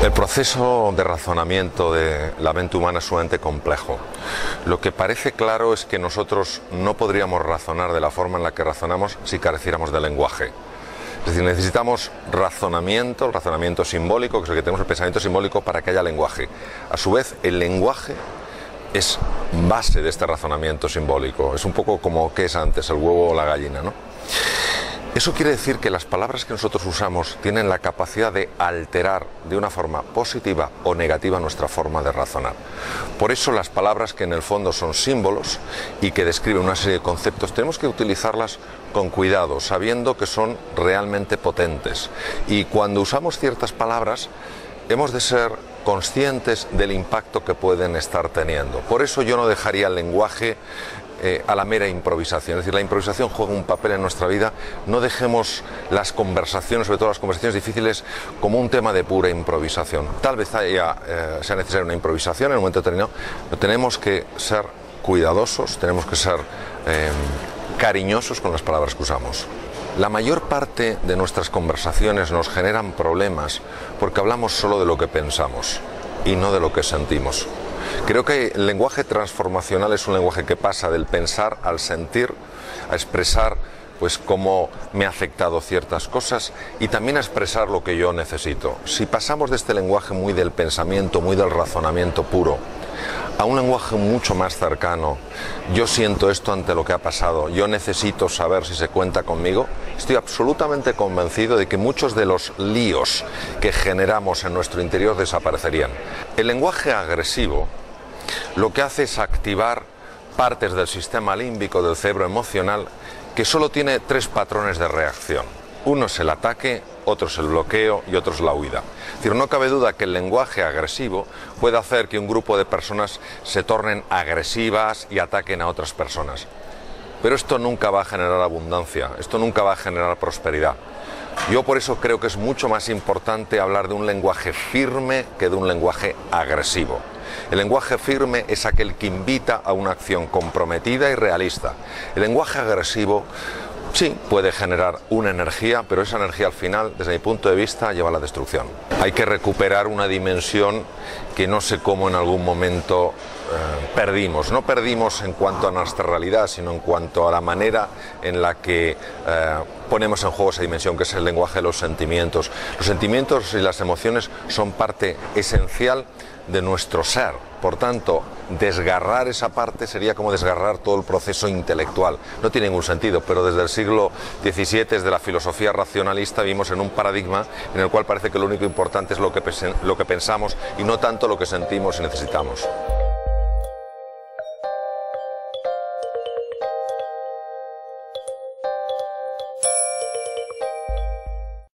El proceso de razonamiento de la mente humana es sumamente complejo. Lo que parece claro es que nosotros no podríamos razonar de la forma en la que razonamos si careciéramos de lenguaje. Es decir, necesitamos razonamiento, el razonamiento simbólico, que es el que tenemos, el pensamiento simbólico, para que haya lenguaje. A su vez, el lenguaje es base de este razonamiento simbólico. Es un poco como ¿qué es antes, el huevo o la gallina?, ¿no? Eso quiere decir que las palabras que nosotros usamos tienen la capacidad de alterar de una forma positiva o negativa nuestra forma de razonar. Por eso las palabras que en el fondo son símbolos y que describen una serie de conceptos, tenemos que utilizarlas con cuidado, sabiendo que son realmente potentes. Y cuando usamos ciertas palabras, hemos de ser conscientes del impacto que pueden estar teniendo. Por eso yo no dejaría el lenguaje a la mera improvisación. Es decir, la improvisación juega un papel en nuestra vida. No dejemos las conversaciones, sobre todo las conversaciones difíciles, como un tema de pura improvisación. Tal vez sea necesaria una improvisación en un momento determinado, pero tenemos que ser cuidadosos, tenemos que ser cariñosos con las palabras que usamos. La mayor parte de nuestras conversaciones nos generan problemas porque hablamos solo de lo que pensamos y no de lo que sentimos. Creo que el lenguaje transformacional es un lenguaje que pasa del pensar al sentir, a expresar pues cómo me ha afectado ciertas cosas y también a expresar lo que yo necesito. Si pasamos de este lenguaje muy del pensamiento, muy del razonamiento puro, a un lenguaje mucho más cercano, yo siento esto ante lo que ha pasado, yo necesito saber si se cuenta conmigo, estoy absolutamente convencido de que muchos de los líos que generamos en nuestro interior desaparecerían. El lenguaje agresivo lo que hace es activar partes del sistema límbico del cerebro emocional que solo tiene tres patrones de reacción. Uno es el ataque, otro es el bloqueo y otro es la huida. Es decir, no cabe duda que el lenguaje agresivo puede hacer que un grupo de personas se tornen agresivas y ataquen a otras personas. Pero esto nunca va a generar abundancia, esto nunca va a generar prosperidad. Yo por eso creo que es mucho más importante hablar de un lenguaje firme que de un lenguaje agresivo. El lenguaje firme es aquel que invita a una acción comprometida y realista. El lenguaje agresivo sí puede generar una energía, pero esa energía al final, desde mi punto de vista, lleva a la destrucción. Hay que recuperar una dimensión que no sé cómo en algún momento perdimos. No perdimos en cuanto a nuestra realidad, sino en cuanto a la manera en la que ponemos en juego esa dimensión, que es el lenguaje de los sentimientos. Los sentimientos y las emociones son parte esencial de nuestro ser. Por tanto, desgarrar esa parte sería como desgarrar todo el proceso intelectual. No tiene ningún sentido, pero desde el siglo XVII, desde la filosofía racionalista, vivimos en un paradigma en el cual parece que lo único importante es lo que pensamos y no tanto lo que sentimos y necesitamos.